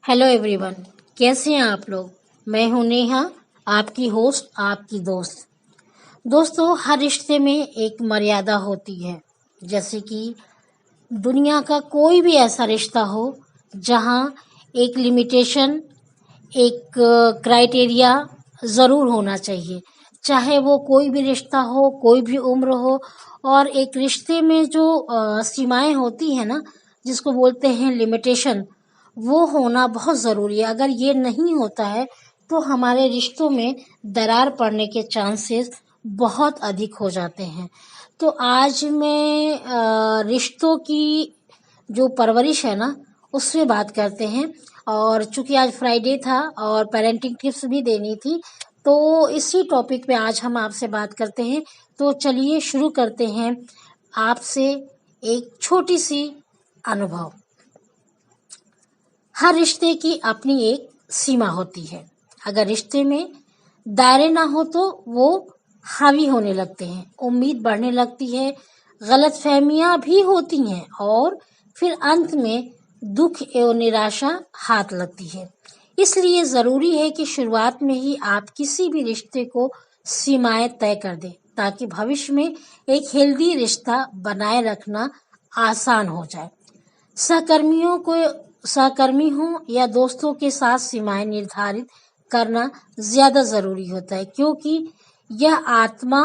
Hello everyone, कैसे हैं आप लोग। मैं हूं नेहा, आपकी होस्ट, आपकी दोस्त। दोस्तों, हर रिश्ते में एक मर्यादा होती है। जैसे कि दुनिया का कोई भी ऐसा रिश्ता हो जहां एक लिमिटेशन, एक क्राइटेरिया ज़रूर होना चाहिए। चाहे वो कोई भी रिश्ता हो, कोई भी उम्र हो। और एक रिश्ते में जो सीमाएं होती हैं ना, जिसको बोलते हैं लिमिटेशन, वो होना बहुत ज़रूरी है। अगर ये नहीं होता है तो हमारे रिश्तों में दरार पड़ने के चांसेस बहुत अधिक हो जाते हैं। तो आज मैं रिश्तों की जो परवरिश है ना, उसमें बात करते हैं। और चूंकि आज फ्राइडे था और पेरेंटिंग टिप्स भी देनी थी, तो इसी टॉपिक पे आज हम आपसे बात करते हैं। तो चलिए शुरू करते हैं आपसे एक छोटी सी अनुभव। हर रिश्ते की अपनी एक सीमा होती है। अगर रिश्ते में दायरे ना हो तो वो हावी होने लगते हैं, उम्मीद बढ़ने लगती है, गलतफहमियां भी होती हैं और फिर अंत में दुख एवं निराशा हाथ लगती है। इसलिए जरूरी है कि शुरुआत में ही आप किसी भी रिश्ते को सीमाएं तय कर दें, ताकि भविष्य में एक हेल्दी रिश्ता बनाए रखना आसान हो जाए। सहकर्मियों को सहकर्मी हों या दोस्तों के साथ सीमाएं निर्धारित करना ज्यादा जरूरी होता है, क्योंकि यह आत्मा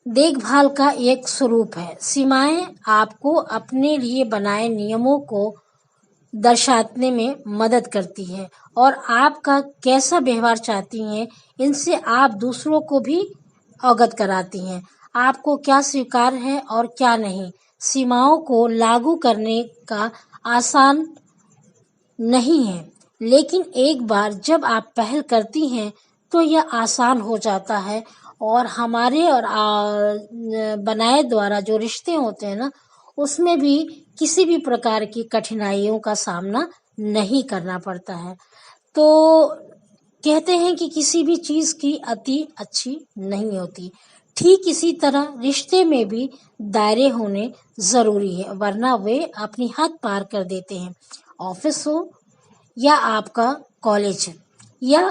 देखभाल का एक स्वरूप है। सीमाएं आपको अपने लिए बनाए नियमों को दर्शाने में मदद करती है और आपका कैसा व्यवहार चाहती हैं, इनसे आप दूसरों को भी अवगत कराती हैं। आपको क्या स्वीकार्य है और क्या नहीं। सीमाओं को लागू करने का आसान नहीं है, लेकिन एक बार जब आप पहल करती हैं तो यह आसान हो जाता है और हमारे और बनाए द्वारा जो रिश्ते होते हैं ना, उसमें भी किसी भी प्रकार की कठिनाइयों का सामना नहीं करना पड़ता है। तो कहते हैं कि किसी भी चीज की अति अच्छी नहीं होती। ठीक इसी तरह रिश्ते में भी दायरे होने जरूरी है, वरना वे अपनी हद पार कर देते हैं। ऑफिस हो या आपका कॉलेज या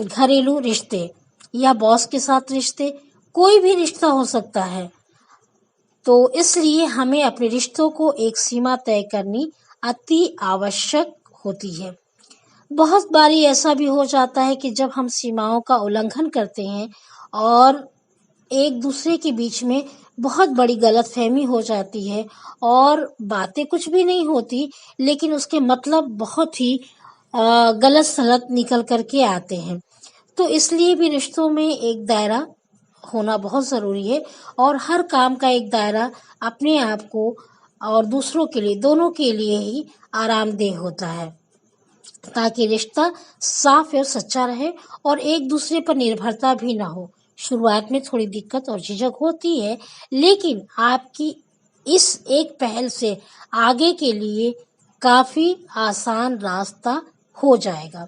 घरेलू रिश्ते या बॉस के साथ रिश्ते, कोई भी रिश्ता हो सकता है। तो इसलिए हमें अपने रिश्तों को एक सीमा तय करनी अति आवश्यक होती है। बहुत बारी ऐसा भी हो जाता है कि जब हम सीमाओं का उल्लंघन करते हैं और एक दूसरे के बीच में बहुत बड़ी गलतफहमी हो जाती है और बातें कुछ भी नहीं होती, लेकिन उसके मतलब बहुत ही गलत सलत निकल करके आते हैं। तो इसलिए भी रिश्तों में एक दायरा होना बहुत ज़रूरी है और हर काम का एक दायरा अपने आप को और दूसरों के लिए, दोनों के लिए ही आरामदेह होता है, ताकि रिश्ता साफ और सच्चा रहे और एक दूसरे पर निर्भरता भी ना हो। शुरुआत में थोड़ी दिक्कत और झिझक होती है, लेकिन आपकी इस एक पहल से आगे के लिए काफी आसान रास्ता हो जाएगा।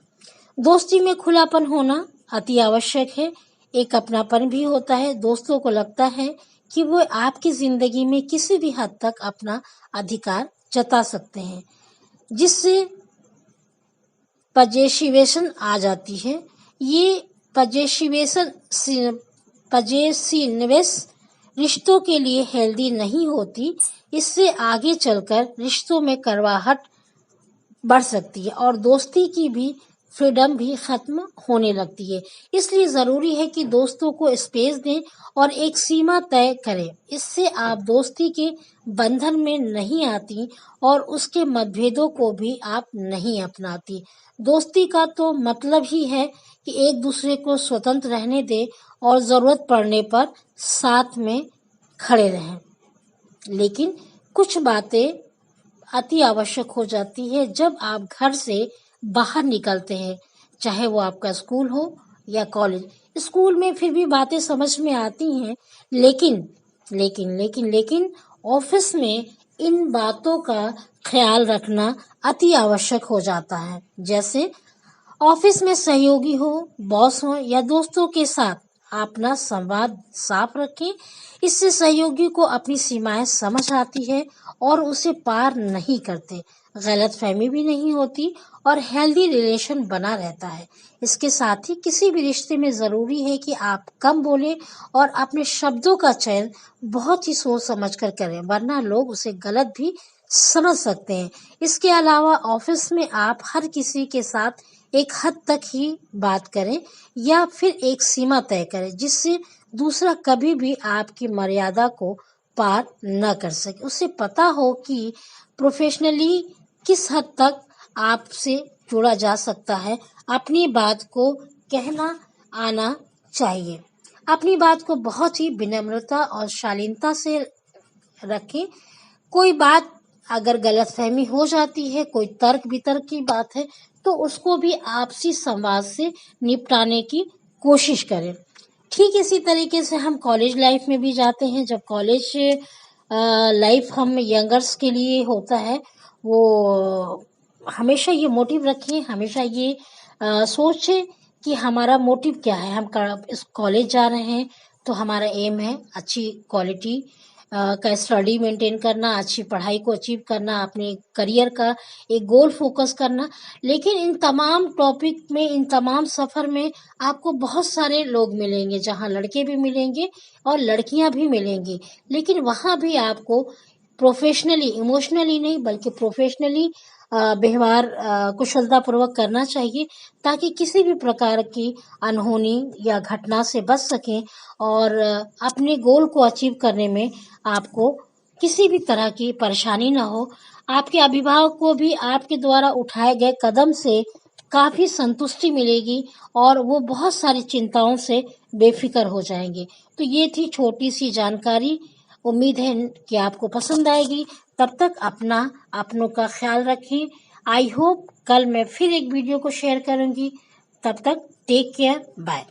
दोस्ती में खुलापन होना अति आवश्यक है। एक अपनापन भी होता है। दोस्तों को लगता है कि वो आपकी जिंदगी में किसी भी हद तक अपना अधिकार जता सकते हैं, जिससे पजेशिवेशन आ जाती है। ये पजेसिनेस रिश्तों के लिए हेल्दी नहीं होती। इससे आगे चलकर रिश्तों में कड़वाहट बढ़ सकती है और दोस्ती की भी फ्रीडम भी खत्म होने लगती है। इसलिए जरूरी है कि दोस्तों को स्पेस दें और एक सीमा तय करें। इससे आप दोस्ती के बंधन में नहीं आती और उसके मतभेदों को भी आप नहीं अपनाती। दोस्ती का तो मतलब ही है कि एक दूसरे को स्वतंत्र रहने दें और जरूरत पड़ने पर साथ में खड़े रहें। लेकिन कुछ बातें अति आवश्यक हो जाती है जब आप घर से बाहर निकलते हैं, चाहे वो आपका स्कूल हो या कॉलेज। स्कूल में फिर भी बातें समझ में आती हैं, लेकिन लेकिन ऑफिस में इन बातों का ख्याल रखना अति आवश्यक हो जाता है। जैसे ऑफिस में सहयोगी हो, बॉस हो या दोस्तों के साथ अपना संवाद साफ रखें। इससे सहयोगी को अपनी सीमाएं समझ आती है और उसे पार नहीं करते। गलतफहमी भी नहीं होती और हेल्दी रिलेशन बना रहता है। इसके साथ ही किसी भी रिश्ते में ज़रूरी है कि आप कम बोलें और अपने शब्दों का चयन बहुत ही सोच समझ कर करें, वरना लोग उसे गलत भी समझ सकते हैं। इसके अलावा ऑफिस में आप हर किसी के साथ एक हद तक ही बात करें या फिर एक सीमा तय करें, जिससे दूसरा कभी भी आपकी मर्यादा को पार न कर सके। उसे पता हो कि प्रोफेशनली किस हद तक आपसे जुड़ा जा सकता है। अपनी बात को कहना आना चाहिए। अपनी बात को बहुत ही विनम्रता और शालीनता से रखें। कोई बात अगर गलतफहमी हो जाती है, कोई तर्क वितर्क की बात है, तो उसको भी आपसी संवाद से निपटाने की कोशिश करें। ठीक इसी तरीके से हम कॉलेज लाइफ में भी जाते हैं। जब कॉलेज लाइफ हम यंगर्स के लिए होता है, वो हमेशा ये मोटिव रखें, हमेशा ये सोचें कि हमारा मोटिव क्या है। हम इस कॉलेज जा रहे हैं तो हमारा एम है अच्छी क्वालिटी का स्टडी मेंटेन करना, अच्छी पढ़ाई को अचीव करना, अपने करियर का एक गोल फोकस करना। लेकिन इन तमाम टॉपिक में, इन तमाम सफ़र में आपको बहुत सारे लोग मिलेंगे, जहाँ लड़के भी मिलेंगे और लड़कियां भी मिलेंगी। लेकिन वहाँ भी आपको प्रोफेशनली, इमोशनली नहीं बल्कि प्रोफेशनली व्यवहार कुशलतापूर्वक करना चाहिए, ताकि किसी भी प्रकार की अनहोनी या घटना से बच सकें और अपने गोल को अचीव करने में आपको किसी भी तरह की परेशानी ना हो। आपके अभिभावक को भी आपके द्वारा उठाए गए कदम से काफ़ी संतुष्टि मिलेगी और वो बहुत सारी चिंताओं से बेफिक्र हो जाएंगे। तो ये थी छोटी सी जानकारी। उम्मीद है कि आपको पसंद आएगी। तब तक अपनों का ख्याल रखें। आई होप कल मैं फिर एक वीडियो को शेयर करूंगी। तब तक टेक केयर, बाय।